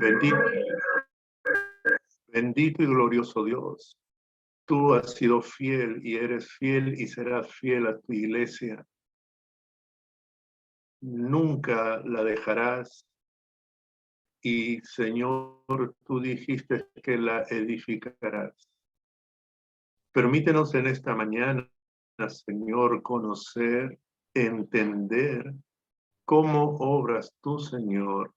Bendito, bendito y glorioso Dios. Tú has sido fiel y eres fiel y serás fiel a tu iglesia. Nunca la dejarás. Y Señor, tú dijiste que la edificarás. Permítenos en esta mañana, Señor, conocer, entender cómo obras tú, Señor,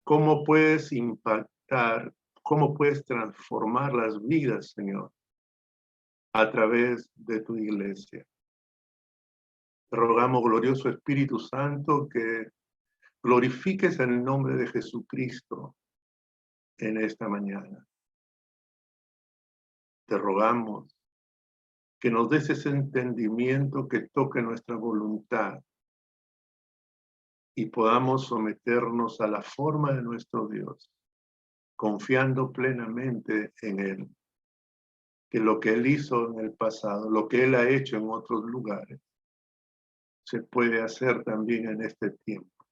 cómo puedes impactar, cómo puedes transformar las vidas, Señor, a través de tu iglesia. Te rogamos, glorioso Espíritu Santo, que glorifiques el nombre de Jesucristo en esta mañana. Te rogamos que nos des ese entendimiento que toque nuestra voluntad y podamos someternos a la forma de nuestro Dios, confiando plenamente en Él, que lo que Él hizo en el pasado, lo que Él ha hecho en otros lugares, se puede hacer también en este tiempo.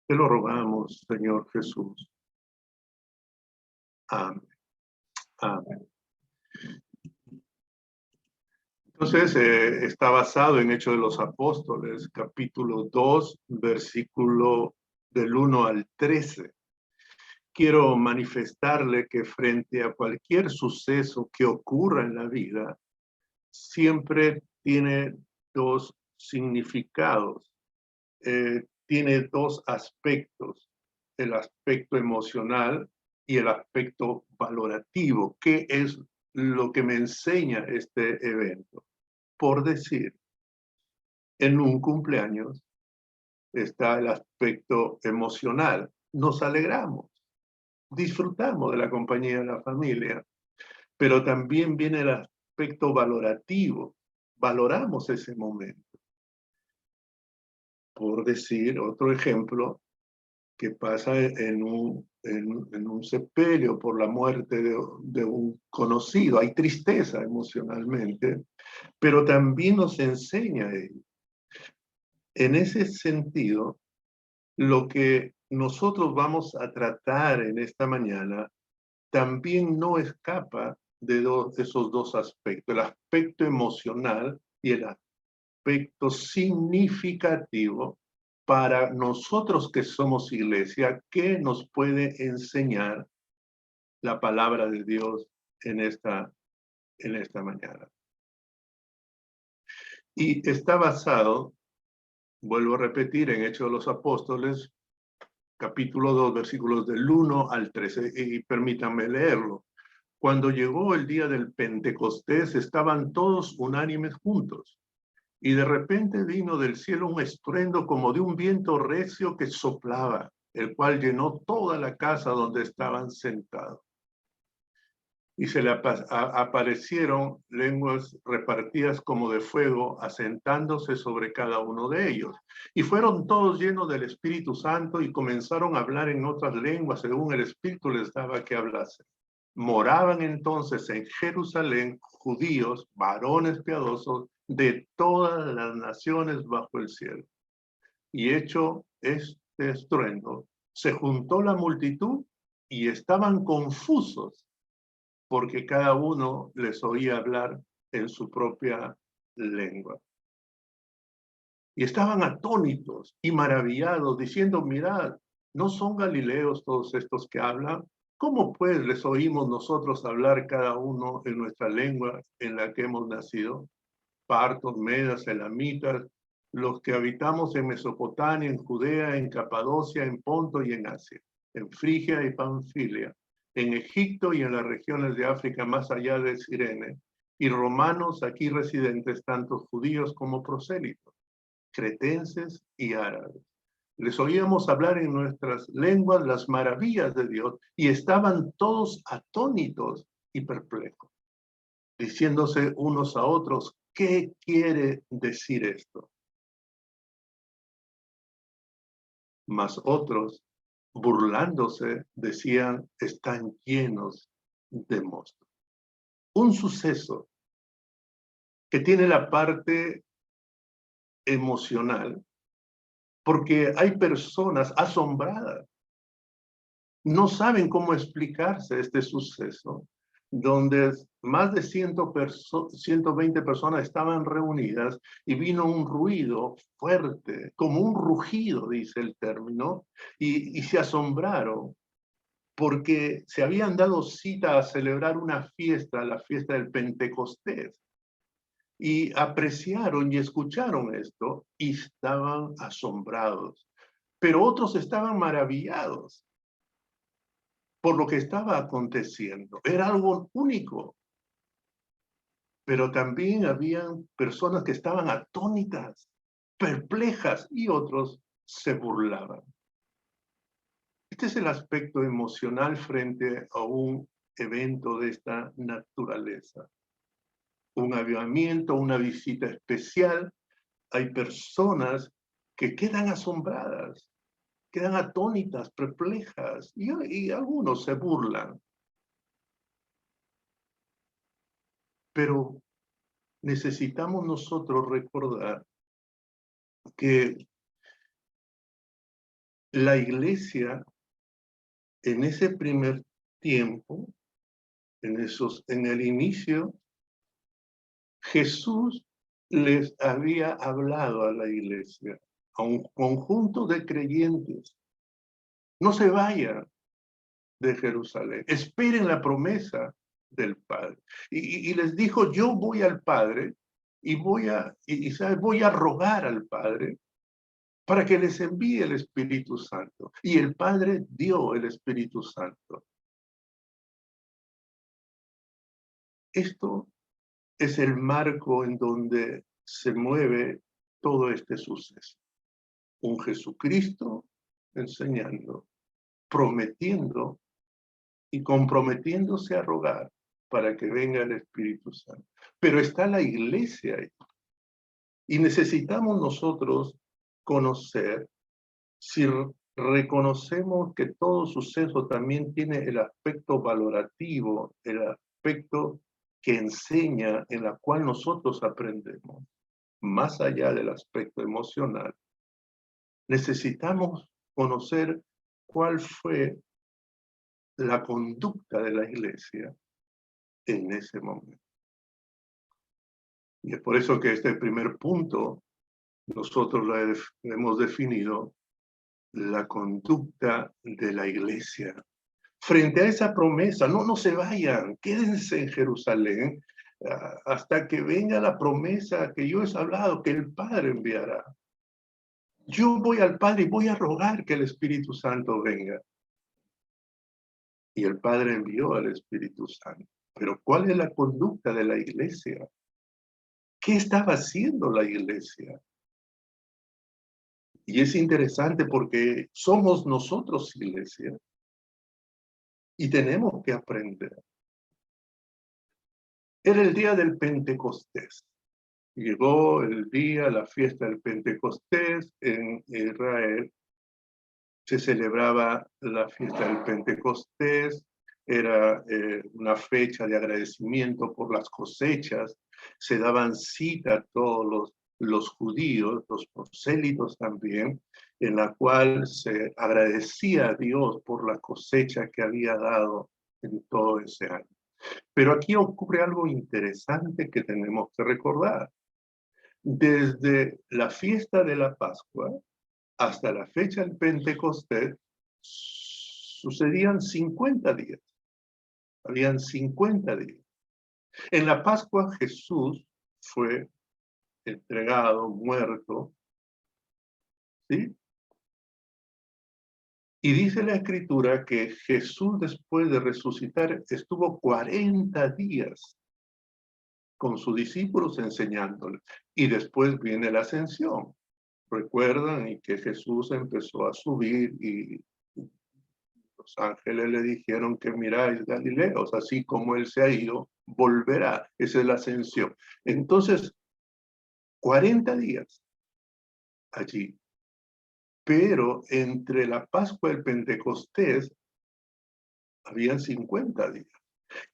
Te lo rogamos, Señor Jesús. Amén. Amén. Entonces, está basado en Hechos de los Apóstoles, capítulo 2, versículo del 1 al 13. Quiero manifestarle que frente a cualquier suceso que ocurra en la vida, siempre tiene dos significados, tiene dos aspectos, el aspecto emocional y el aspecto valorativo. ¿Qué es lo que me enseña este evento? Por decir, en un cumpleaños está el aspecto emocional. Nos alegramos, disfrutamos de la compañía de la familia, pero también viene el aspecto valorativo. Valoramos ese momento. Por decir, otro ejemplo, que pasa en un sepelio por la muerte de un conocido. Hay tristeza emocionalmente, pero también nos enseña ello. En ese sentido, lo que nosotros vamos a tratar en esta mañana también no escapa de esos dos aspectos, el aspecto emocional y el aspecto significativo para nosotros que somos iglesia. ¿Qué nos puede enseñar la palabra de Dios en esta mañana? Y está basado, vuelvo a repetir, en Hechos de los Apóstoles, capítulo 2, versículos del 1 al 13, y permítanme leerlo. Cuando llegó el día del Pentecostés, estaban todos unánimes juntos. Y de repente vino del cielo un estruendo como de un viento recio que soplaba, el cual llenó toda la casa donde estaban sentados. Y se le aparecieron lenguas repartidas como de fuego, asentándose sobre cada uno de ellos. Y fueron todos llenos del Espíritu Santo y comenzaron a hablar en otras lenguas según el Espíritu les daba que hablasen. Moraban entonces en Jerusalén judíos, varones piadosos, de todas las naciones bajo el cielo. Y hecho este estruendo, se juntó la multitud y estaban confusos, porque cada uno les oía hablar en su propia lengua. Y estaban atónitos y maravillados, diciendo, mirad, ¿no son galileos todos estos que hablan? ¿Cómo pues les oímos nosotros hablar cada uno en nuestra lengua en la que hemos nacido? Partos, medas, elamitas, los que habitamos en Mesopotamia, en Judea, en Capadocia, en Ponto y en Asia, en Frigia y Panfilia, en Egipto y en las regiones de África más allá de Cirene, y romanos aquí residentes, tanto judíos como prosélitos, cretenses y árabes. Les oíamos hablar en nuestras lenguas las maravillas de Dios y estaban todos atónitos y perplejos, diciéndose unos a otros, ¿qué quiere decir esto? Mas otros, burlándose, decían, están llenos de monstruos. Un suceso que tiene la parte emocional, porque hay personas asombradas no saben cómo explicarse este suceso, donde más de 120 personas estaban reunidas y vino un ruido fuerte, como un rugido, dice el término, y se asombraron porque se habían dado cita a celebrar una fiesta, la fiesta del Pentecostés, y apreciaron y escucharon esto y estaban asombrados, pero otros estaban maravillados por lo que estaba aconteciendo. Era algo único, pero también habían personas que estaban atónitas, perplejas, y otros se burlaban. Este es el aspecto emocional frente a un evento de esta naturaleza. Un avivamiento, una visita especial. Hay personas que quedan asombradas, quedan atónitas, perplejas, y algunos se burlan. Pero necesitamos nosotros recordar que la iglesia en ese primer tiempo, en el inicio, Jesús les había hablado a la iglesia, a un conjunto de creyentes: no se vayan de Jerusalén, esperen la promesa del Padre. Y les dijo: yo voy al Padre y voy a rogar al Padre para que les envíe el Espíritu Santo. Y el Padre dio el Espíritu Santo. Esto es el marco en donde se mueve todo este suceso. Un Jesucristo enseñando, prometiendo y comprometiéndose a rogar para que venga el Espíritu Santo. Pero está la iglesia ahí. Y necesitamos nosotros conocer, si reconocemos que todo suceso también tiene el aspecto valorativo, el aspecto que enseña, en la cual nosotros aprendemos, más allá del aspecto emocional, necesitamos conocer cuál fue la conducta de la iglesia en ese momento. Y es por eso que este primer punto nosotros lo hemos definido: la conducta de la iglesia. Frente a esa promesa, no se vayan, quédense en Jerusalén hasta que venga la promesa que yo he hablado, que el Padre enviará. Yo voy al Padre y voy a rogar que el Espíritu Santo venga. Y el Padre envió al Espíritu Santo. Pero ¿cuál es la conducta de la iglesia? ¿Qué estaba haciendo la iglesia? Y es interesante porque somos nosotros iglesia y tenemos que aprender. Era el día del Pentecostés. Llegó el día, la fiesta del Pentecostés en Israel. Se celebraba la fiesta del Pentecostés. Era una fecha de agradecimiento por las cosechas. Se daban cita a todos los judíos, los prosélitos también, en la cual se agradecía a Dios por la cosecha que había dado en todo ese año. Pero aquí ocurre algo interesante que tenemos que recordar. Desde la fiesta de la Pascua hasta la fecha del Pentecostés sucedían 50 días. Habían 50 días. En la Pascua Jesús fue entregado, muerto, ¿sí? Y dice la Escritura que Jesús, después de resucitar, estuvo 40 días con sus discípulos enseñándoles. Y después viene la ascensión. Recuerdan, y que Jesús empezó a subir y los ángeles le dijeron que miráis Galileos, así como él se ha ido, volverá. Esa es la ascensión. Entonces, 40 días allí. Pero entre la Pascua y el Pentecostés habían 50 días.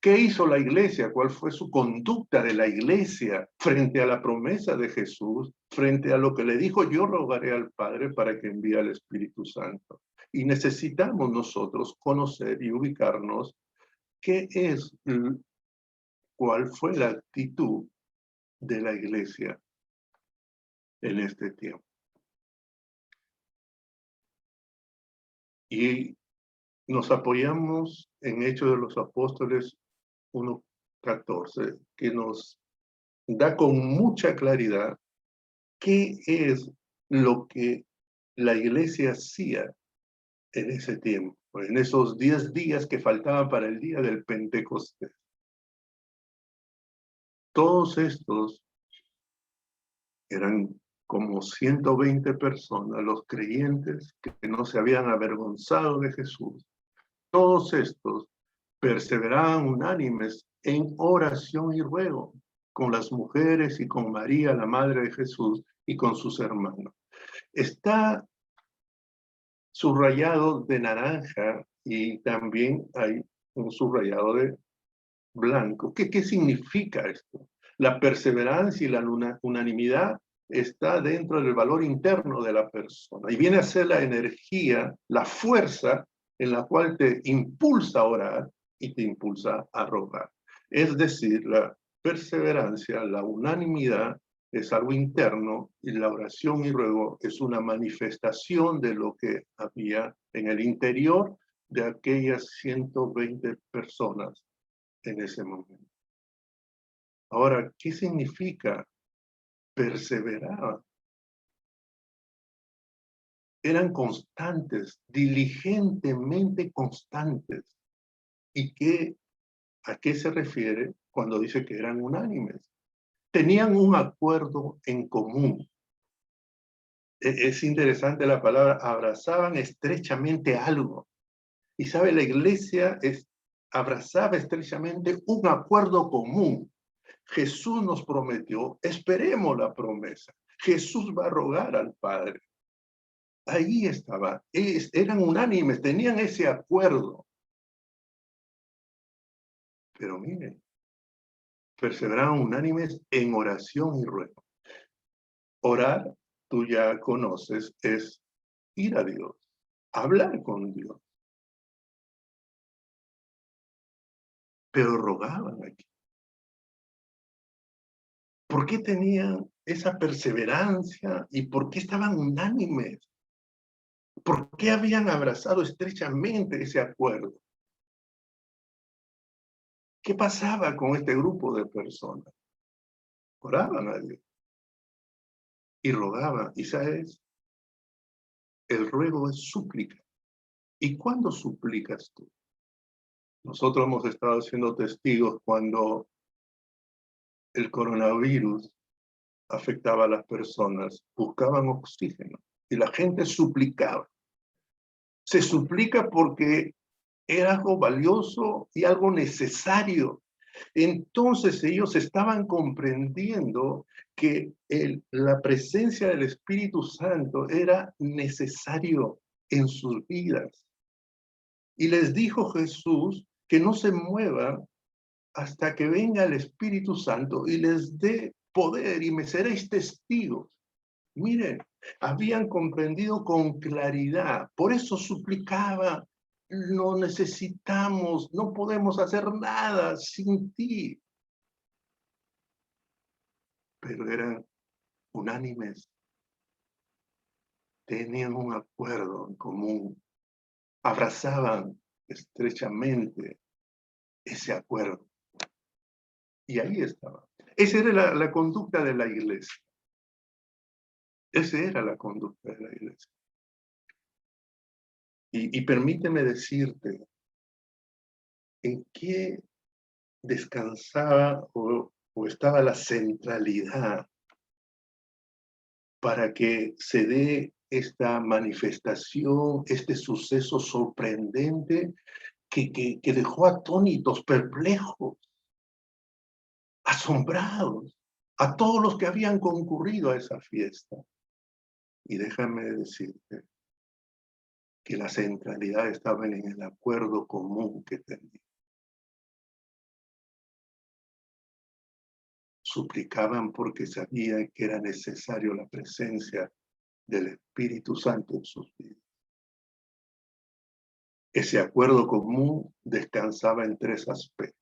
¿Qué hizo la iglesia? ¿Cuál fue su conducta de la iglesia frente a la promesa de Jesús, frente a lo que le dijo: yo rogaré al Padre para que envíe al Espíritu Santo? Y necesitamos nosotros conocer y ubicarnos qué es, cuál fue la actitud de la iglesia en este tiempo. Y nos apoyamos en Hechos de los Apóstoles 1:14, que nos da con mucha claridad qué es lo que la iglesia hacía en ese tiempo, en esos 10 días que faltaban para el día del Pentecostés. Todos estos eran como 120 personas, los creyentes que no se habían avergonzado de Jesús. Todos estos perseveraban unánimes en oración y ruego con las mujeres y con María, la madre de Jesús, y con sus hermanos. Está subrayado de naranja y también hay un subrayado de blanco. ¿Qué significa esto? La perseverancia y la unanimidad está dentro del valor interno de la persona y viene a ser la energía, la fuerza en la cual te impulsa a orar y te impulsa a rogar. Es decir, la perseverancia, la unanimidad es algo interno y la oración y ruego es una manifestación de lo que había en el interior de aquellas 120 personas en ese momento. Ahora, ¿qué significa perseverar? Eran constantes, diligentemente constantes. ¿Y a qué se refiere cuando dice que eran unánimes? Tenían un acuerdo en común. Es interesante la palabra, abrazaban estrechamente algo. Y sabe, la iglesia abrazaba estrechamente un acuerdo común. Jesús nos prometió, esperemos la promesa. Jesús va a rogar al Padre. Ahí estaba, eran unánimes, tenían ese acuerdo. Pero miren, perseveraban unánimes en oración y ruego. Orar, tú ya conoces, es ir a Dios, hablar con Dios. Pero rogaban aquí. ¿Por qué tenían esa perseverancia y por qué estaban unánimes? ¿Por qué habían abrazado estrechamente ese acuerdo? ¿Qué pasaba con este grupo de personas? Oraban a Dios y rogaban. ¿Y sabes? El ruego es súplica. ¿Y cuándo suplicas tú? Nosotros hemos estado siendo testigos cuando el coronavirus afectaba a las personas, buscaban oxígeno y la gente suplicaba. Se suplica porque era algo valioso y algo necesario. Entonces ellos estaban comprendiendo que la presencia del Espíritu Santo era necesario en sus vidas. Y les dijo Jesús que no se muevan hasta que venga el Espíritu Santo y les dé poder y me seréis testigos. Miren, habían comprendido con claridad, por eso suplicaba, no necesitamos, no podemos hacer nada sin ti. Pero eran unánimes, tenían un acuerdo en común, abrazaban estrechamente ese acuerdo. Y ahí estaba. Esa era la conducta de la iglesia. Esa era la conducta de la iglesia. Y permíteme decirte, ¿en qué descansaba o estaba la centralidad para que se dé esta manifestación, este suceso sorprendente que dejó atónitos, perplejos, asombrados a todos los que habían concurrido a esa fiesta? Y déjame decirte que la centralidad estaba en el acuerdo común que tenían. Suplicaban porque sabían que era necesario la presencia del Espíritu Santo en sus vidas. Ese acuerdo común descansaba en tres aspectos.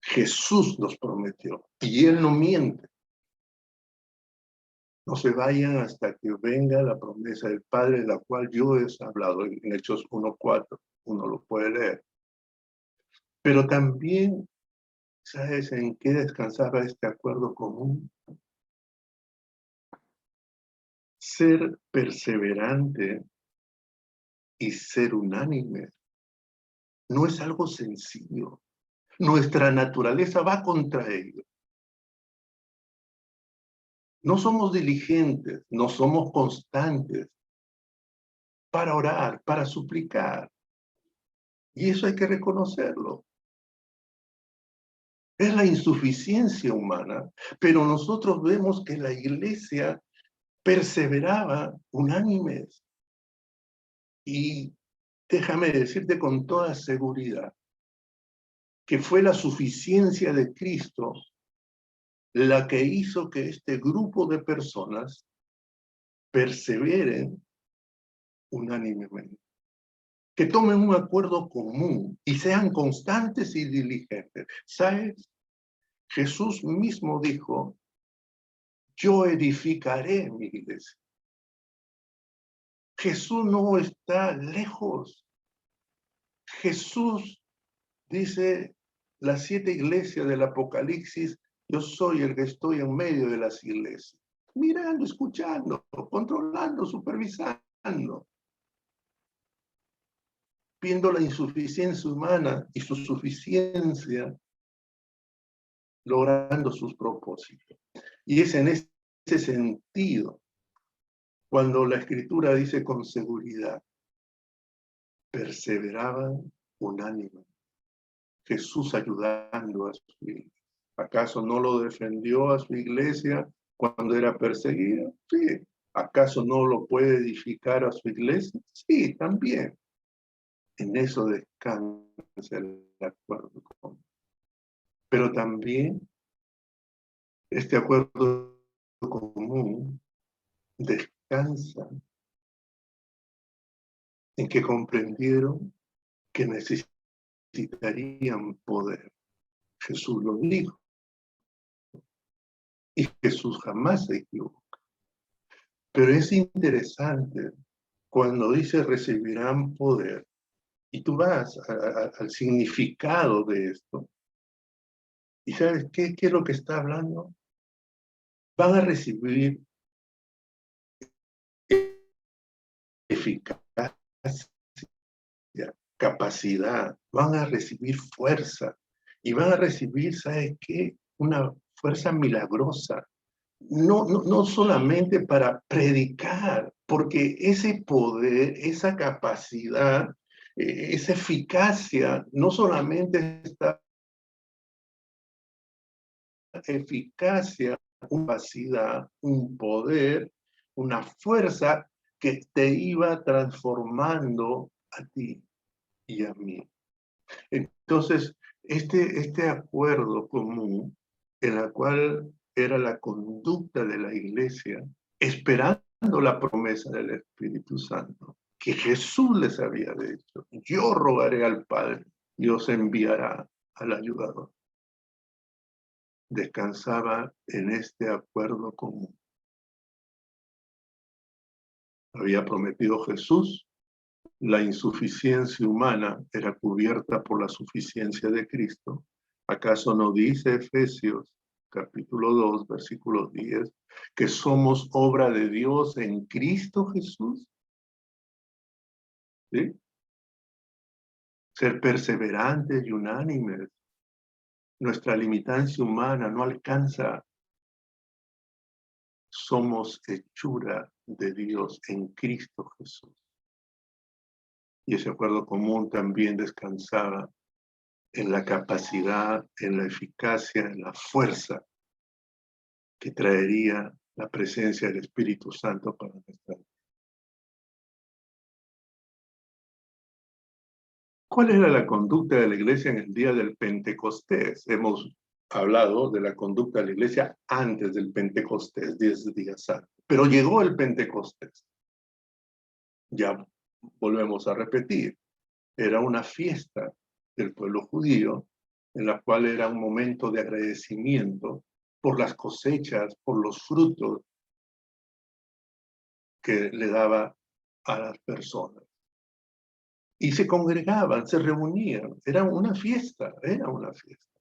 Jesús nos prometió, y Él no miente. No se vayan hasta que venga la promesa del Padre, de la cual yo he hablado en Hechos 1:4. Uno lo puede leer. Pero también, ¿sabes en qué descansaba este acuerdo común? Ser perseverante y ser unánime no es algo sencillo. Nuestra naturaleza va contra ello. No somos diligentes, no somos constantes para orar, para suplicar. Y eso hay que reconocerlo. Es la insuficiencia humana, pero nosotros vemos que la iglesia perseveraba unánimes. Y déjame decirte con toda seguridad que fue la suficiencia de Cristo la que hizo que este grupo de personas perseveren unánimemente, que tomen un acuerdo común y sean constantes y diligentes. ¿Sabes? Jesús mismo dijo, yo edificaré mi iglesia. Jesús no está lejos. Jesús dice, las 7 iglesias del Apocalipsis, yo soy el que estoy en medio de las iglesias. Mirando, escuchando, controlando, supervisando. Viendo la insuficiencia humana y su suficiencia, logrando sus propósitos. Y es en ese sentido cuando la Escritura dice con seguridad, perseveraban unánime. Jesús ayudando a su iglesia. ¿Acaso no lo defendió a su iglesia cuando era perseguida? Sí. ¿Acaso no lo puede edificar a su iglesia? Sí, también. En eso descansa el acuerdo común. Pero también este acuerdo común descansa en que comprendieron que necesitarían poder. Jesús lo dijo. Y Jesús jamás se equivoca. Pero es interesante cuando dice recibirán poder, y tú vas al significado de esto, y ¿sabes qué es lo que está hablando? Van a recibir eficacia, capacidad, van a recibir fuerza, y van a recibir, ¿sabes qué? Una fuerza milagrosa. No solamente para predicar, porque ese poder, esa capacidad, esa eficacia, no solamente está eficacia, una capacidad, un poder, una fuerza que te iba transformando a ti y a mí. Entonces, este acuerdo común, en el cual era la conducta de la iglesia, esperando la promesa del Espíritu Santo, que Jesús les había dicho, yo rogaré al Padre, Dios enviará al ayudador. Descansaba en este acuerdo común. Había prometido Jesús, la insuficiencia humana era cubierta por la suficiencia de Cristo. ¿Acaso no dice Efesios capítulo 2, versículo 10, que somos obra de Dios en Cristo Jesús? ¿Sí? Ser perseverantes y unánimes. Nuestra limitancia humana no alcanza. Somos hechura de Dios en Cristo Jesús. Y ese acuerdo común también descansaba en la capacidad, en la eficacia, en la fuerza que traería la presencia del Espíritu Santo para nuestra vida. ¿Cuál era la conducta de la iglesia en el día del Pentecostés? Hemos hablado de la conducta de la iglesia antes del Pentecostés, 10 días antes. Pero llegó el Pentecostés. Ya volvemos a repetir, era una fiesta del pueblo judío, en la cual era un momento de agradecimiento por las cosechas, por los frutos que le daba a las personas. Y se congregaban, se reunían, era una fiesta, era una fiesta.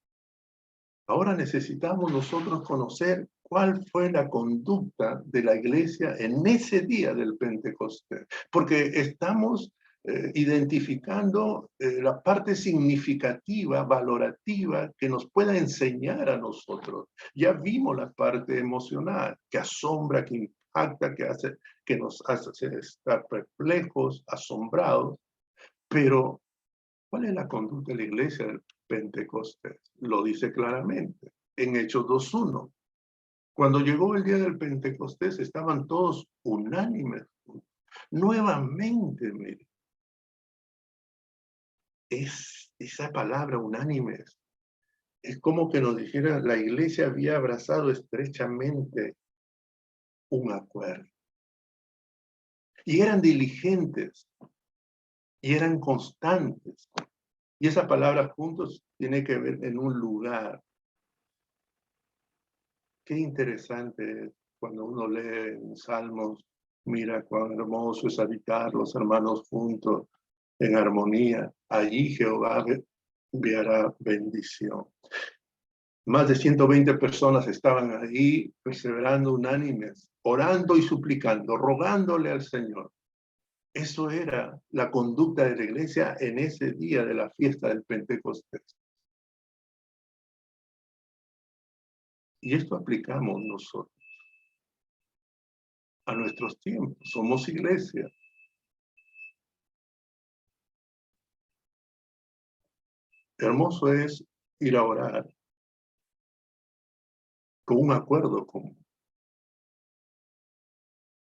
Ahora necesitamos nosotros conocer cuál fue la conducta de la iglesia en ese día del Pentecostés, porque estamos identificando la parte significativa, valorativa, que nos pueda enseñar a nosotros. Ya vimos la parte emocional, que asombra, que impacta, que nos hace estar perplejos, asombrados, pero ¿cuál es la conducta de la iglesia del Pentecostés? Lo dice claramente en Hechos 2:1. Cuando llegó el día del Pentecostés estaban todos unánimes. Nuevamente, mire, esa palabra unánimes. Es como que nos dijera, la iglesia había abrazado estrechamente un acuerdo. Y eran diligentes, y eran constantes. Y esa palabra juntos tiene que ver en un lugar. Qué interesante es cuando uno lee en Salmos, mira cuán hermoso es habitar los hermanos juntos en armonía. Allí Jehová enviará bendición. Más de 120 personas estaban ahí perseverando unánimes, orando y suplicando, rogándole al Señor. Eso era la conducta de la iglesia en ese día de la fiesta del Pentecostés. Y esto aplicamos nosotros a nuestros tiempos. Somos iglesia. Hermoso es ir a orar con un acuerdo común.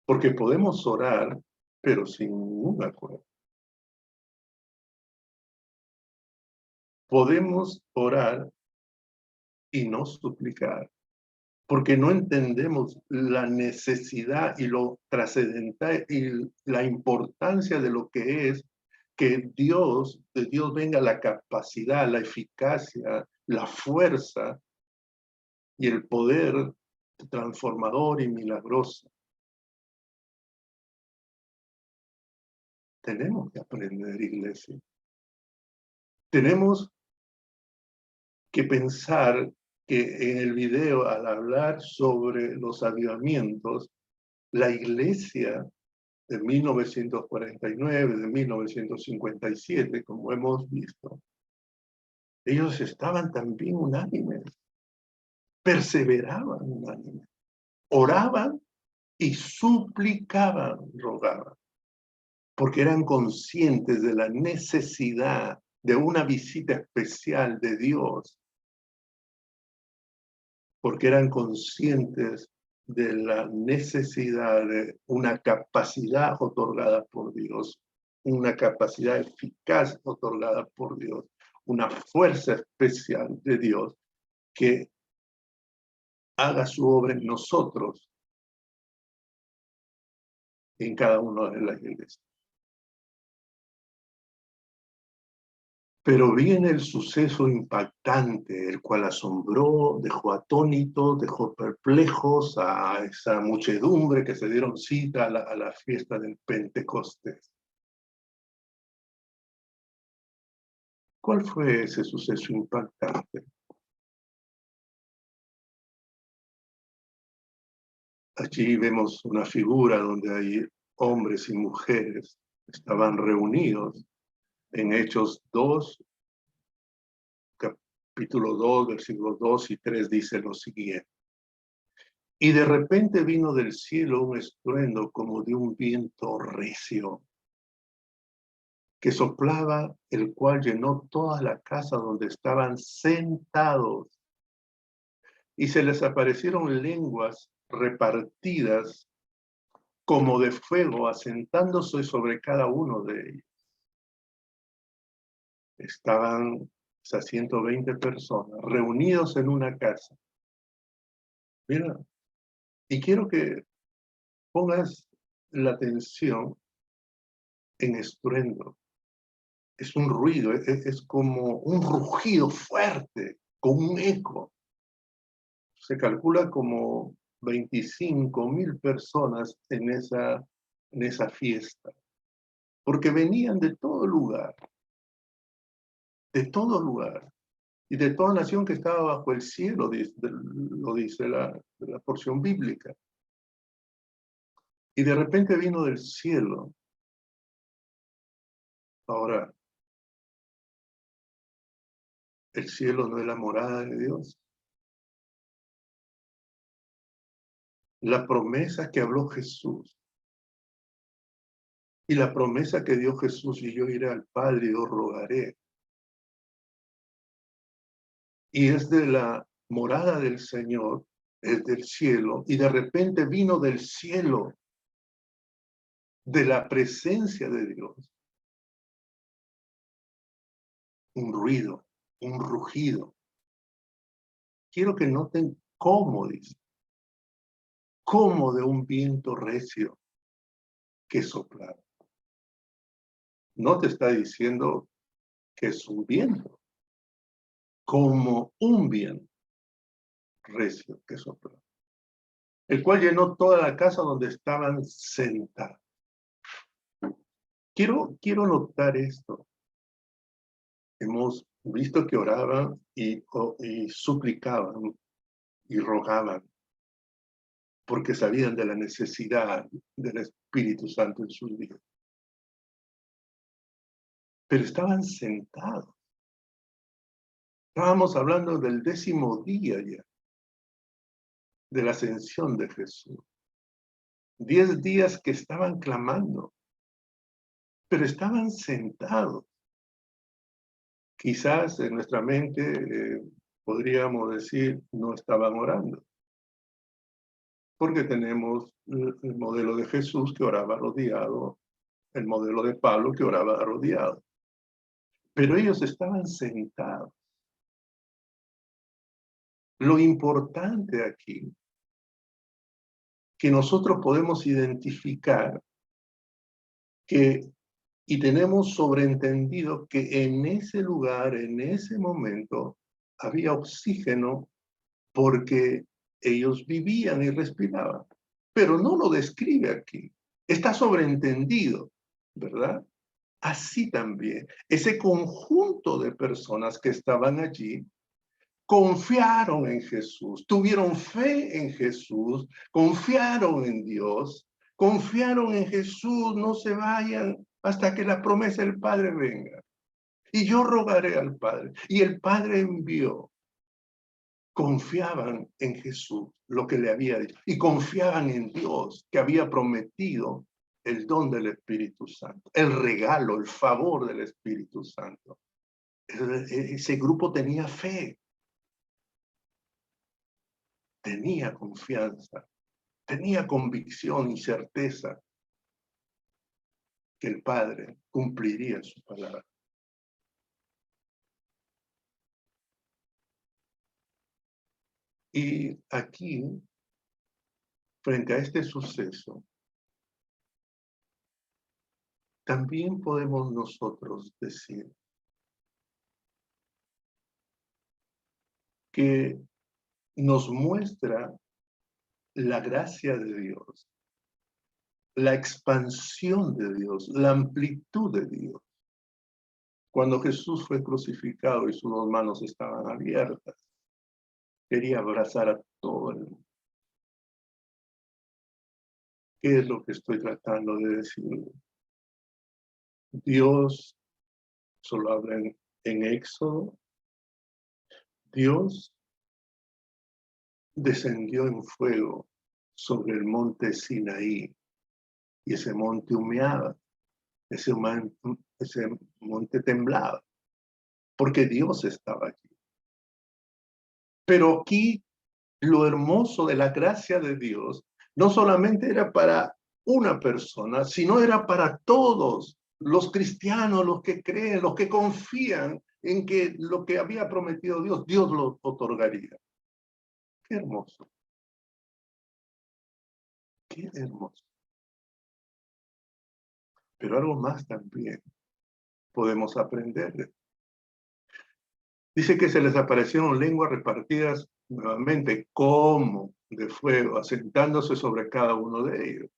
Porque podemos orar, pero sin ningún acuerdo. Podemos orar y no suplicar, porque no entendemos la necesidad y lo trascendental y la importancia de lo que es que de Dios venga la capacidad, la eficacia, la fuerza y el poder transformador y milagroso. Tenemos que aprender, iglesia. Tenemos que pensar que en el video, al hablar sobre los avivamientos, la iglesia de 1949, de 1957, como hemos visto, ellos estaban también unánimes, perseveraban unánimes, oraban y suplicaban, rogaban, porque eran conscientes de la necesidad de una visita especial de Dios, porque eran conscientes de la necesidad de una capacidad otorgada por Dios, una capacidad eficaz otorgada por Dios, una fuerza especial de Dios que haga su obra en nosotros, en cada uno de las iglesias. Pero viene el suceso impactante, el cual asombró, dejó atónitos, dejó perplejos a esa muchedumbre que se dieron cita a la fiesta del Pentecostés. ¿Cuál fue ese suceso impactante? Allí vemos una figura donde hay hombres y mujeres que estaban reunidos en Hechos 2, capítulo 2, versículos 2 y 3 dice lo siguiente. Y de repente vino del cielo un estruendo como de un viento recio que soplaba, el cual llenó toda la casa donde estaban sentados. Y se les aparecieron lenguas repartidas como de fuego, asentándose sobre cada uno de ellos. Estaban esas 120 personas reunidos en una casa. Mira, y quiero que pongas la atención en estruendo. Es un ruido, es como un rugido fuerte, con un eco. Se calcula como 25.000 personas en esa fiesta, porque venían de todo lugar, y de toda nación que estaba bajo el cielo, lo dice la porción bíblica. Y de repente vino del cielo. Ahora, el cielo no es la morada de Dios. La promesa que habló Jesús y la promesa que dio Jesús, y yo iré al Padre y os rogaré. Y es de la morada del Señor, es del cielo, y de repente vino del cielo, de la presencia de Dios, un ruido, un rugido. Quiero que noten cómo dice, como de un viento recio que soplaba. No te está diciendo que es un viento, como un viento recio que soplaba, el cual llenó toda la casa donde estaban sentados. Quiero notar esto. Hemos visto que oraban y suplicaban y rogaban, porque sabían de la necesidad del Espíritu Santo en sus vidas. Pero estaban sentados. Estábamos hablando del 10º día ya, de la ascensión de Jesús. 10 días que estaban clamando, pero estaban sentados. Quizás en nuestra mente podríamos decir, no estaban orando, porque tenemos el modelo de Jesús que oraba rodeado, el modelo de Pablo que oraba rodeado. Pero ellos estaban sentados. Lo importante aquí, que nosotros podemos identificar y tenemos sobreentendido que en ese lugar, en ese momento, había oxígeno porque ellos vivían y respiraban. Pero no lo describe aquí. Está sobreentendido, ¿verdad? Así también, ese conjunto de personas que estaban allí confiaron en Jesús, tuvieron fe en Jesús, confiaron en Dios, confiaron en Jesús, no se vayan hasta que la promesa del Padre venga. Y yo rogaré al Padre. Y el Padre envió. Confiaban en Jesús, lo que le había dicho, y confiaban en Dios, que había prometido el don del Espíritu Santo, el regalo, el favor del Espíritu Santo. Ese grupo tenía fe, tenía confianza, tenía convicción y certeza que el Padre cumpliría su palabra. Y aquí, frente a este suceso, también podemos nosotros decir que nos muestra la gracia de Dios, la expansión de Dios, la amplitud de Dios. Cuando Jesús fue crucificado y sus 2 manos estaban abiertas, quería abrazar a todo el mundo. ¿Qué es lo que estoy tratando de decir? Dios, solo habla en Éxodo, Dios descendió en fuego sobre el monte Sinaí, y ese monte humeaba, ese monte temblaba, porque Dios estaba aquí. Pero aquí lo hermoso de la gracia de Dios no solamente era para una persona, sino era para todos los cristianos, los que creen, los que confían en que lo que había prometido Dios, Dios lo otorgaría. Qué hermoso. Qué hermoso. Pero algo más también podemos aprender. Dice que se les aparecieron lenguas repartidas nuevamente como de fuego, asentándose sobre cada uno de ellos.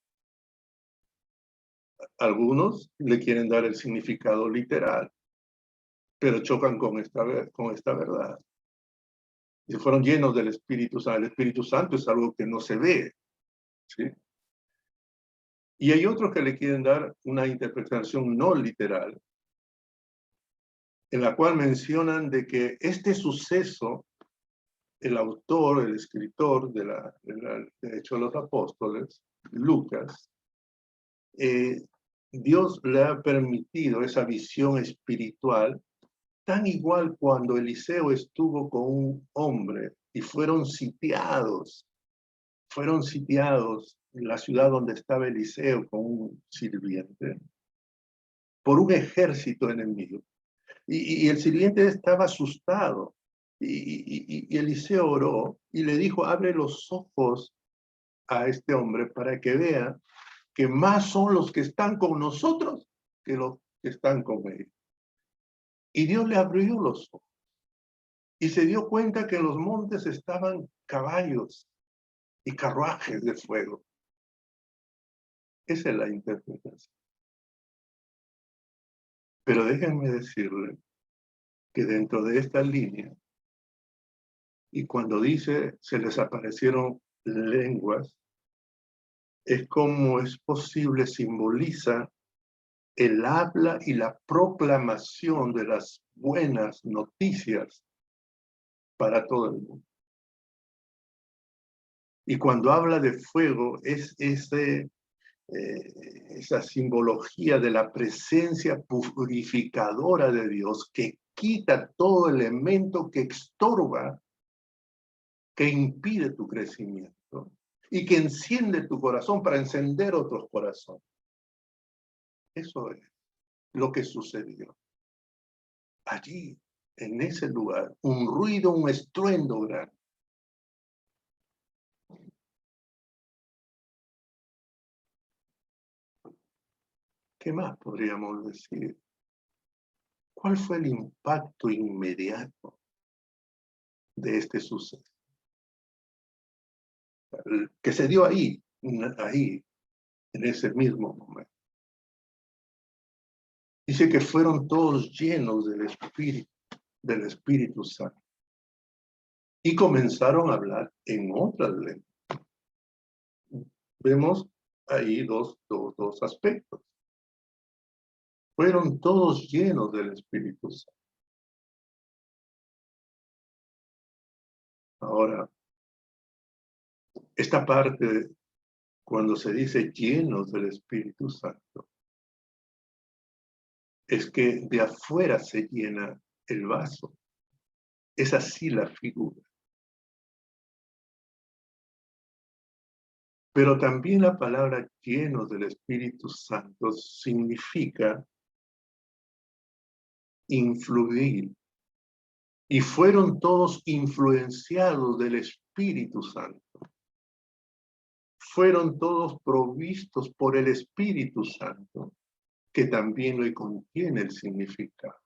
Algunos le quieren dar el significado literal, pero chocan con esta verdad. Y fueron llenos del Espíritu Santo. El Espíritu Santo es algo que no se ve, ¿sí? Y hay otros que le quieren dar una interpretación no literal, en la cual mencionan de que este suceso, el autor, el escritor de Hechos de los Apóstoles, Lucas, Dios le ha permitido esa visión espiritual, tan igual cuando Eliseo estuvo con un hombre y fueron sitiados en la ciudad donde estaba Eliseo con un sirviente, por un ejército enemigo. Y el sirviente estaba asustado. Y Eliseo oró y le dijo, abre los ojos a este hombre para que vea que más son los que están con nosotros que los que están con ellos. Y Dios le abrió los ojos. Y se dio cuenta que en los montes estaban caballos y carruajes de fuego. Esa es la interpretación. Pero déjenme decirle que dentro de esta línea, y cuando dice se les aparecieron lenguas, es como es posible, simboliza el habla y la proclamación de las buenas noticias para todo el mundo. Y cuando habla de fuego, es esa simbología de la presencia purificadora de Dios que quita todo elemento que estorba, que impide tu crecimiento y que enciende tu corazón para encender otros corazones. Eso es lo que sucedió. Allí, en ese lugar, un ruido, un estruendo grande. ¿Qué más podríamos decir? ¿Cuál fue el impacto inmediato de este suceso? Que se dio ahí, en ese mismo momento. Dice que fueron todos llenos del Espíritu Santo. Y comenzaron a hablar en otras lenguas. Vemos ahí dos aspectos. Fueron todos llenos del Espíritu Santo. Ahora, esta parte, cuando se dice llenos del Espíritu Santo, es que de afuera se llena el vaso. Es así la figura. Pero también la palabra llenos del Espíritu Santo significa influir. Y fueron todos influenciados del Espíritu Santo. Fueron todos provistos por el Espíritu Santo, que también le contiene el significado.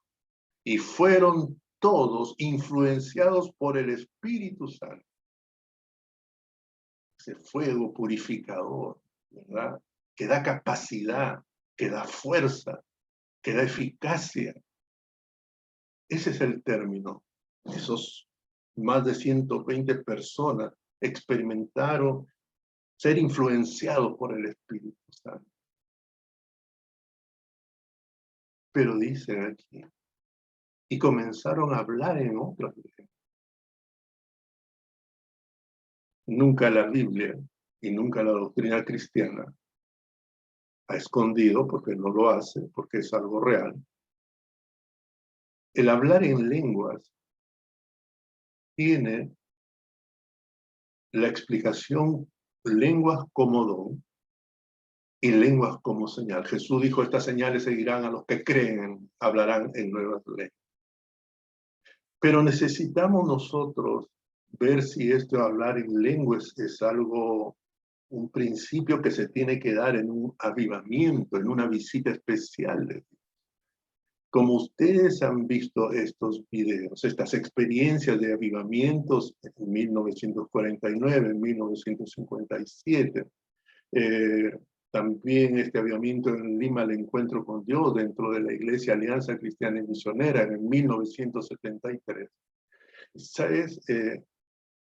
Y fueron todos influenciados por el Espíritu Santo. Ese fuego purificador, ¿verdad? Que da capacidad, que da fuerza, que da eficacia. Ese es el término. Esos más de 120 personas experimentaron ser influenciados por el Espíritu Santo. Pero dice aquí, y comenzaron a hablar en otras lenguas. Nunca la Biblia y nunca la doctrina cristiana ha escondido, porque no lo hace, porque es algo real. El hablar en lenguas tiene la explicación lenguas como don y lenguas como señal. Jesús dijo, estas señales seguirán a los que creen, hablarán en nuevas lenguas. Pero necesitamos nosotros ver si esto de hablar en lenguas es algo un principio que se tiene que dar en un avivamiento, en una visita especial de Dios. Como ustedes han visto estos videos, estas experiencias de avivamientos en 1949, en 1957, también este avivamiento en Lima, el encuentro con Dios dentro de la Iglesia Alianza Cristiana y Misionera en 1973. ¿Sabes?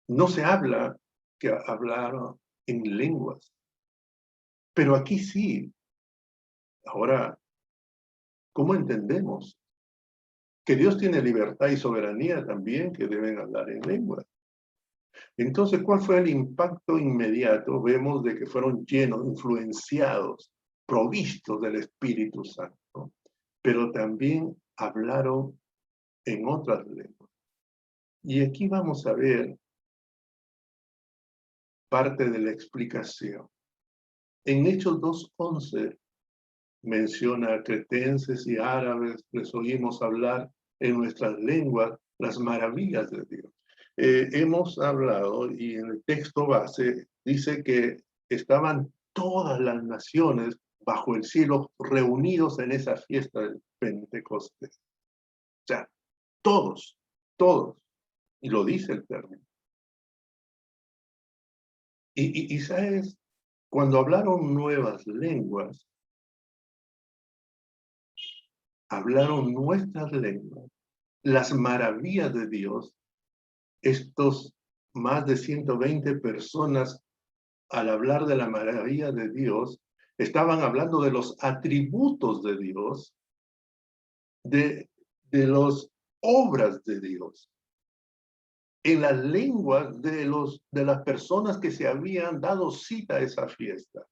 No se habla que hablaron en lenguas, pero aquí sí. Ahora, ¿cómo entendemos? Que Dios tiene libertad y soberanía también, que deben hablar en lenguas. Entonces, ¿cuál fue el impacto inmediato? Vemos de que fueron llenos, influenciados, provistos del Espíritu Santo, pero también hablaron en otras lenguas. Y aquí vamos a ver parte de la explicación. En Hechos 2:11 menciona a cretenses y árabes, les oímos hablar en nuestras lenguas las maravillas de Dios. Hemos hablado, y en el texto base dice que estaban todas las naciones bajo el cielo reunidos en esa fiesta del Pentecostés. O sea, todos, y lo dice el término. Y ¿sabes? Cuando hablaron nuevas lenguas, hablaron nuestras lenguas, las maravillas de Dios. Estos más de 120 personas, al hablar de la maravilla de Dios, estaban hablando de los atributos de Dios, de las obras de Dios, en las lenguas de las personas que se habían dado cita a esa fiesta.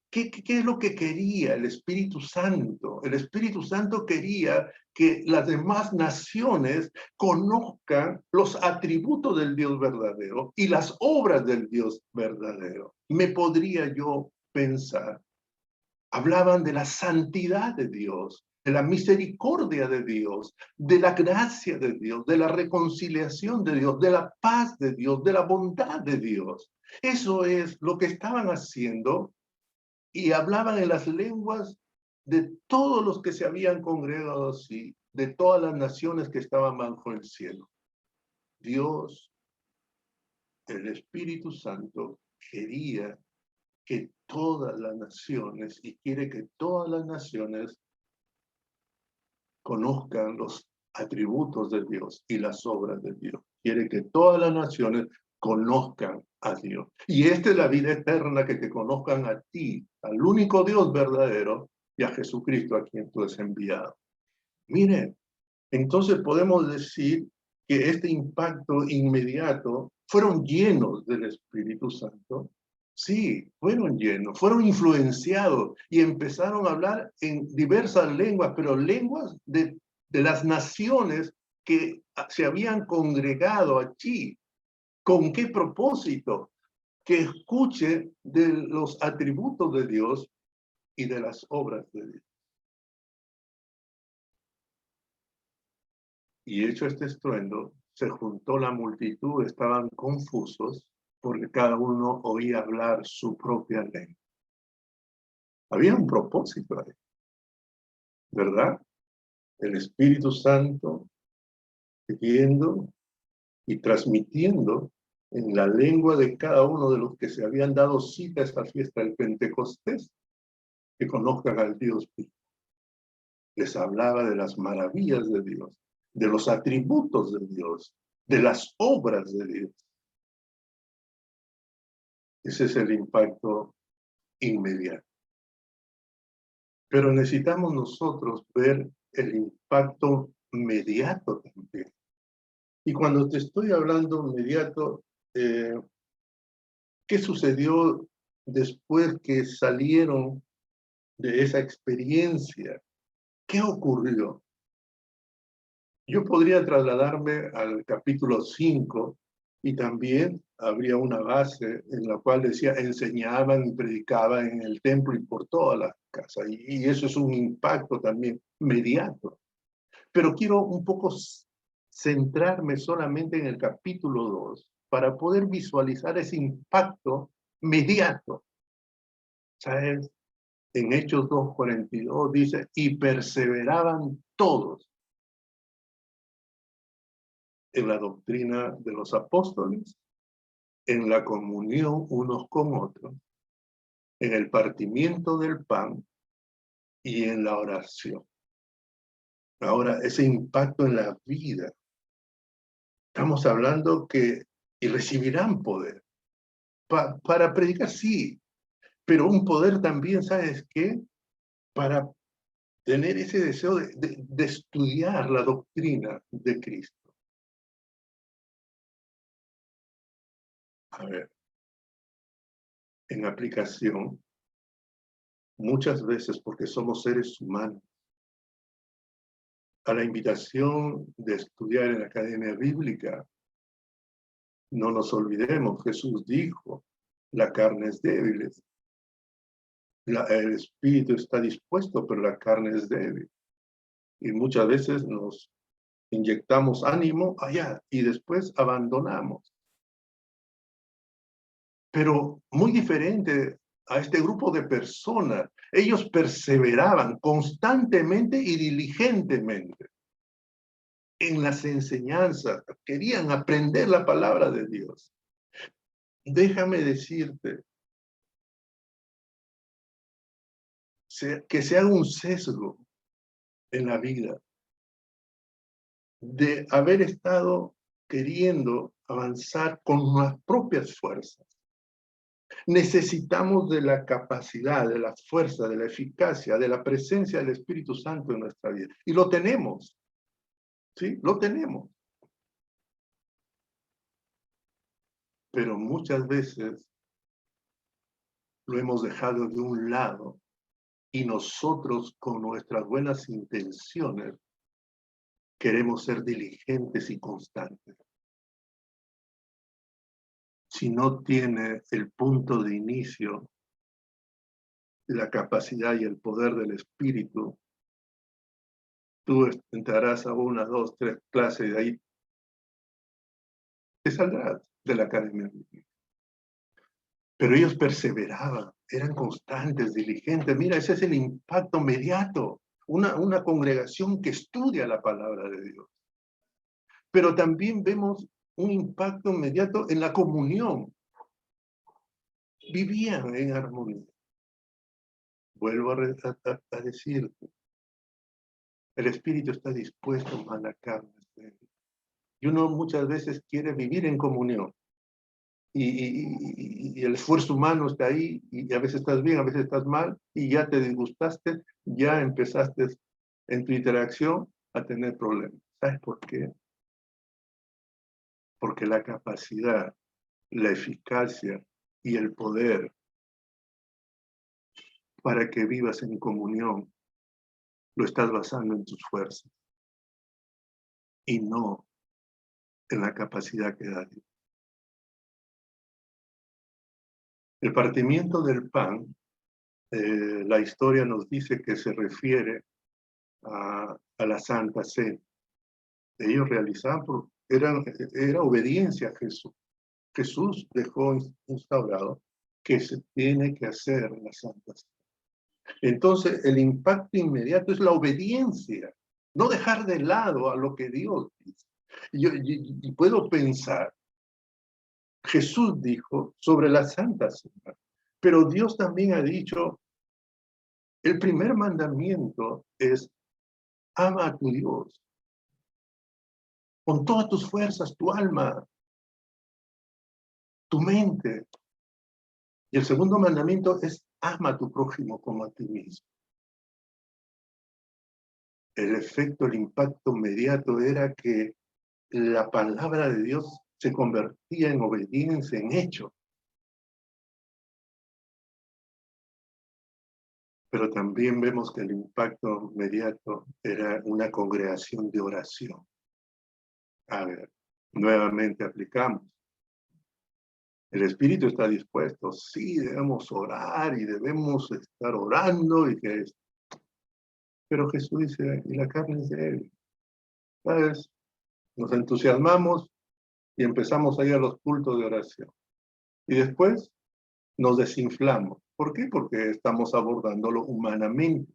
¿Qué es lo que quería el Espíritu Santo? El Espíritu Santo quería que las demás naciones conozcan los atributos del Dios verdadero y las obras del Dios verdadero. Me podría yo pensar, hablaban de la santidad de Dios, de la misericordia de Dios, de la gracia de Dios, de la reconciliación de Dios, de la paz de Dios, de la bondad de Dios. Eso es lo que estaban haciendo. Y hablaban en las lenguas de todos los que se habían congregado así, de todas las naciones que estaban bajo el cielo. Dios, el Espíritu Santo, quería que todas las naciones, y quiere que todas las naciones conozcan los atributos de Dios y las obras de Dios. Quiere que todas las naciones conozcan a Dios. Y esta es la vida eterna, que te conozcan a ti, al único Dios verdadero, y a Jesucristo a quien tú has enviado. Miren, entonces podemos decir que este impacto inmediato fueron llenos del Espíritu Santo. Sí, fueron llenos, fueron influenciados y empezaron a hablar en diversas lenguas, pero lenguas de las naciones que se habían congregado allí. ¿Con qué propósito? Que escuche de los atributos de Dios y de las obras de Dios. Y hecho este estruendo, se juntó la multitud, estaban confusos, porque cada uno oía hablar su propia lengua. Había un propósito ahí, ¿verdad? El Espíritu Santo pidiendo y transmitiendo en la lengua de cada uno de los que se habían dado cita a esta fiesta del Pentecostés, que conozcan al Dios vivo. Les hablaba de las maravillas de Dios, de los atributos de Dios, de las obras de Dios. Ese es el impacto inmediato. Pero necesitamos nosotros ver el impacto inmediato también. Y cuando te estoy hablando inmediato, ¿qué sucedió después que salieron de esa experiencia? ¿Qué ocurrió? Yo podría trasladarme al capítulo 5 y también habría una base en la cual decía enseñaban y predicaban en el templo y por todas las casas. Y eso es un impacto también inmediato. Pero quiero un poco centrarme solamente en el capítulo 2 para poder visualizar ese impacto inmediato ¿Sabes? En Hechos 2:42 dice, y perseveraban todos en la doctrina de los apóstoles, en la comunión unos con otros, en el partimiento del pan y en la oración. Ahora, ese impacto en la vida. Estamos hablando que y recibirán poder. Para predicar, sí, pero un poder también, ¿sabes qué? Para tener ese deseo de estudiar la doctrina de Cristo. A ver, en aplicación, muchas veces, porque somos seres humanos, a la invitación de estudiar en la Academia Bíblica, no nos olvidemos, Jesús dijo, la carne es débil, el espíritu está dispuesto, pero la carne es débil. Y muchas veces nos inyectamos ánimo allá y después abandonamos. Pero muy diferente a este grupo de personas, ellos perseveraban constantemente y diligentemente en las enseñanzas, querían aprender la palabra de Dios. Déjame decirte que se haga un sesgo en la vida de haber estado queriendo avanzar con las propias fuerzas. Necesitamos de la capacidad, de la fuerza, de la eficacia, de la presencia del Espíritu Santo en nuestra vida. Y lo tenemos, ¿sí? Lo tenemos. Pero muchas veces lo hemos dejado de un lado y nosotros con nuestras buenas intenciones queremos ser diligentes y constantes. Si no tiene el punto de inicio, la capacidad y el poder del Espíritu, tú entrarás a 1, 2, 3 clases y de ahí te saldrás de la academia. Pero ellos perseveraban, eran constantes, diligentes. Mira, ese es el impacto inmediato. Una congregación que estudia la palabra de Dios. Pero también vemos un impacto inmediato en la comunión. Vivían en armonía. Vuelvo a decirte, el espíritu está dispuesto, mas la carne es débil. Y uno muchas veces quiere vivir en comunión. Y el esfuerzo humano está ahí, y a veces estás bien, a veces estás mal, y ya te disgustaste, ya empezaste en tu interacción a tener problemas. ¿Sabes por qué? Porque la capacidad, la eficacia y el poder para que vivas en comunión lo estás basando en tus fuerzas y no en la capacidad que da Dios. El partimiento del pan, la historia nos dice que se refiere a la Santa Cena. Ellos realizaban, era obediencia a Jesús. Jesús dejó instaurado que se tiene que hacer la Santa Cena. Entonces, el impacto inmediato es la obediencia, no dejar de lado a lo que Dios dice. Y puedo pensar, Jesús dijo sobre la Santa Cena, pero Dios también ha dicho, el primer mandamiento es, ama a tu Dios, con todas tus fuerzas, tu alma, tu mente. Y el segundo mandamiento es, ama a tu prójimo como a ti mismo. El efecto, el impacto inmediato era que la palabra de Dios se convertía en obediencia, en hecho. Pero también vemos que el impacto inmediato era una congregación de oración. A ver, nuevamente aplicamos. El espíritu está dispuesto, sí, debemos orar y debemos estar orando y que pero Jesús dice, y la carne es débil. ¿Sabes? Nos entusiasmamos y empezamos a ir a los cultos de oración. Y después nos desinflamos. ¿Por qué? Porque estamos abordándolo humanamente.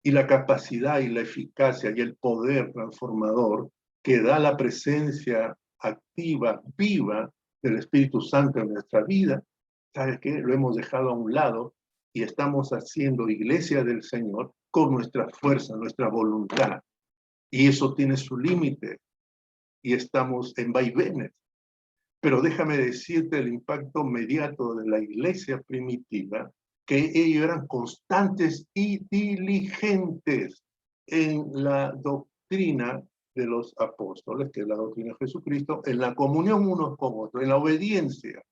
Y la capacidad y la eficacia y el poder transformador que da la presencia activa, viva del Espíritu Santo en nuestra vida, ¿sabes qué? Lo hemos dejado a un lado y estamos haciendo iglesia del Señor con nuestra fuerza, nuestra voluntad. Y eso tiene su límite y estamos en vaivenes. Pero déjame decirte el impacto inmediato de la iglesia primitiva, que ellos eran constantes y diligentes en la doctrina de los apóstoles, que es la doctrina de Jesucristo, en la comunión unos con otros, en la obediencia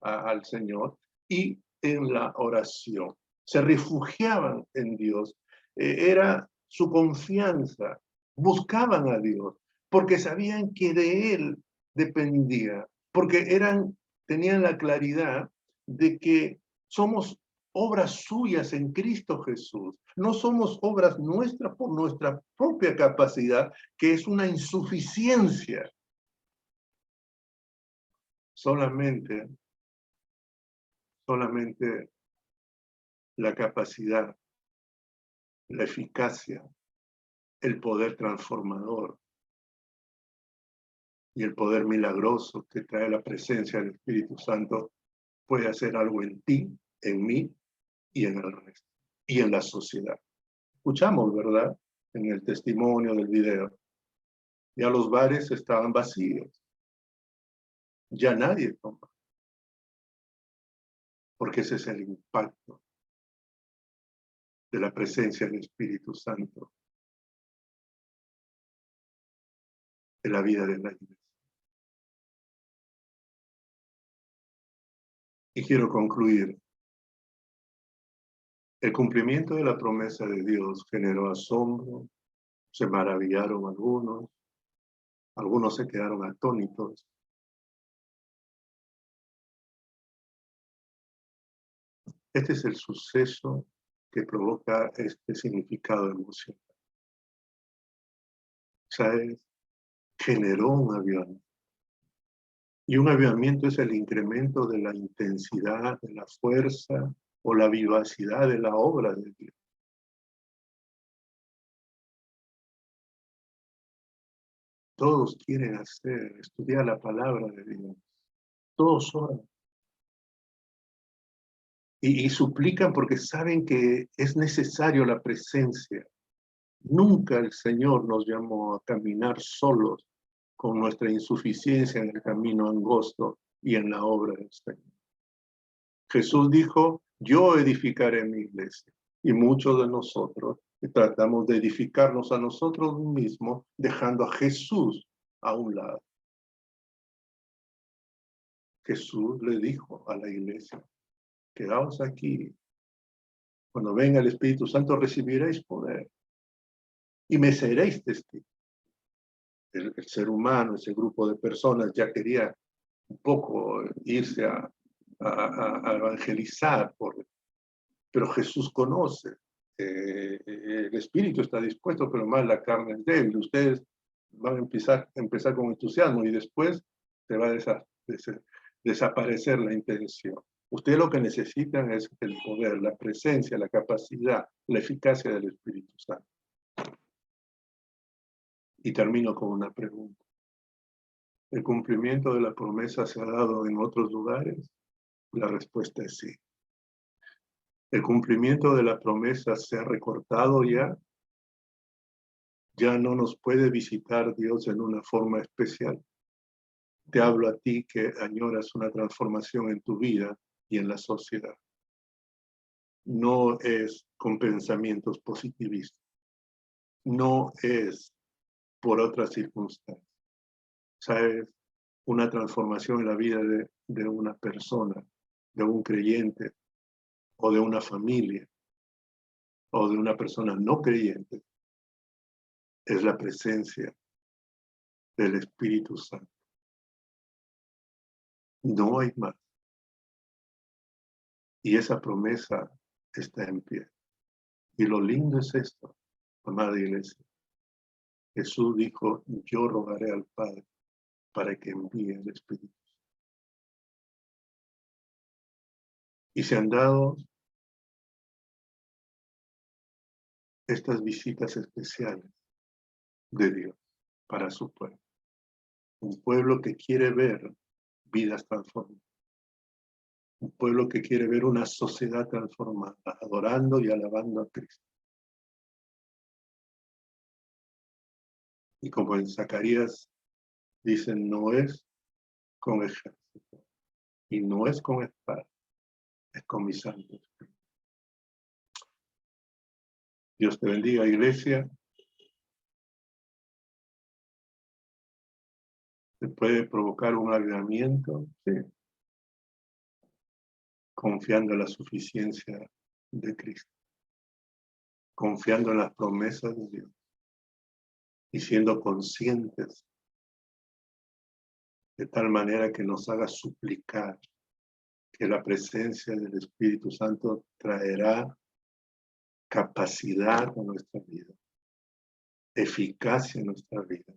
al Señor y en la oración. Se refugiaban en Dios, era su confianza, buscaban a Dios, porque sabían que de Él dependía, porque tenían la claridad de que somos obras suyas en Cristo Jesús. No somos obras nuestras por nuestra propia capacidad, que es una insuficiencia. Solamente la capacidad, la eficacia, el poder transformador y el poder milagroso que trae la presencia del Espíritu Santo puede hacer algo en ti, en mí y en el resto, y en la sociedad. Escuchamos, ¿verdad? En el testimonio del video. Ya los bares estaban vacíos. Ya nadie toma. Porque ese es el impacto de la presencia del Espíritu Santo en la vida de la iglesia. Y quiero concluir. El cumplimiento de la promesa de Dios generó asombro, se maravillaron algunos se quedaron atónitos. Este es el suceso que provoca este significado emocional. ¿Sabes? Generó un avivamiento. Y un avivamiento es el incremento de la intensidad, de la fuerza o la vivacidad de la obra de Dios. Todos quieren estudiar la palabra de Dios. Todos oran. Y suplican porque saben que es necesario la presencia. Nunca el Señor nos llamó a caminar solos con nuestra insuficiencia en el camino angosto y en la obra del Señor. Jesús dijo, yo edificaré mi iglesia. Y muchos de nosotros tratamos de edificarnos a nosotros mismos, dejando a Jesús a un lado. Jesús le dijo a la iglesia, quedaos aquí. Cuando venga el Espíritu Santo recibiréis poder y me seréis testigos. El ser humano, ese grupo de personas ya quería un poco irse a evangelizar, pero Jesús conoce. El espíritu está dispuesto, pero más la carne es débil. Ustedes van a empezar con entusiasmo y después se va a desaparecer la intención. Ustedes lo que necesitan es el poder, la presencia, la capacidad, la eficacia del Espíritu Santo. Y termino con una pregunta. ¿El cumplimiento de la promesa se ha dado en otros lugares? La respuesta es sí. ¿El cumplimiento de la promesa se ha recortado ya? ¿Ya no nos puede visitar Dios en una forma especial? Te hablo a ti que añoras una transformación en tu vida y en la sociedad. No es con pensamientos positivistas. No es por otras circunstancias. ¿Sabes? Una transformación en la vida de una persona, de un creyente, o de una familia, o de una persona no creyente, es la presencia del Espíritu Santo. No hay más. Y esa promesa está en pie. Y lo lindo es esto, amada iglesia. Jesús dijo, yo rogaré al Padre para que envíe el Espíritu. Y se han dado estas visitas especiales de Dios para su pueblo. Un pueblo que quiere ver vidas transformadas. Un pueblo que quiere ver una sociedad transformada, adorando y alabando a Cristo. Y como en Zacarías dicen, no es con ejército y no es con espada, es con mi santo espíritu. Dios te bendiga, iglesia. ¿Se puede provocar un avivamiento? Sí. Confiando en la suficiencia de Cristo. Confiando en las promesas de Dios. Y siendo conscientes de tal manera que nos haga suplicar que la presencia del Espíritu Santo traerá capacidad a nuestra vida, eficacia en nuestra vida,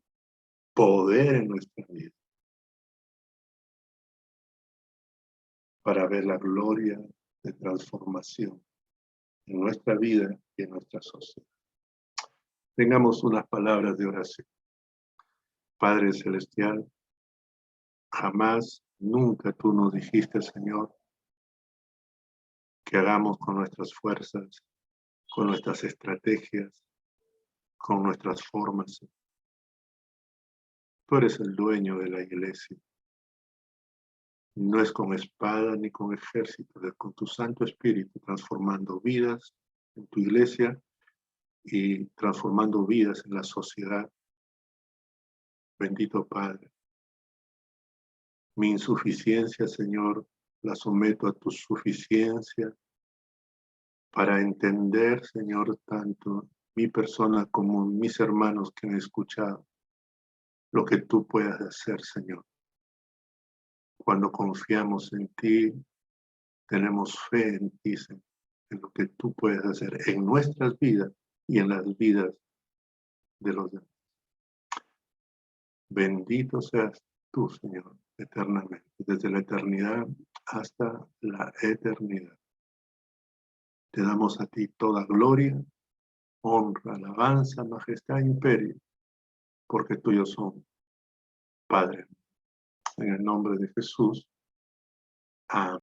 poder en nuestra vida, para ver la gloria de transformación en nuestra vida y en nuestra sociedad. Tengamos unas palabras de oración. Padre Celestial, jamás, nunca tú nos dijiste, Señor, que hagamos con nuestras fuerzas, con nuestras estrategias, con nuestras formas. Tú eres el dueño de la iglesia. No es con espada ni con ejército, es con tu Santo Espíritu transformando vidas en tu iglesia y transformando vidas en la sociedad. Bendito Padre. Mi insuficiencia, Señor, la someto a tu suficiencia para entender, Señor, tanto mi persona como mis hermanos que me han escuchado, lo que tú puedas hacer, Señor. Cuando confiamos en ti, tenemos fe en ti, Señor, en lo que tú puedes hacer en nuestras vidas y en las vidas de los demás. Bendito seas tú, Señor, eternamente, desde la eternidad hasta la eternidad. Te damos a ti toda gloria, honra, alabanza, majestad e imperio, porque tuyos son, Padre. En el nombre de Jesús. Amén.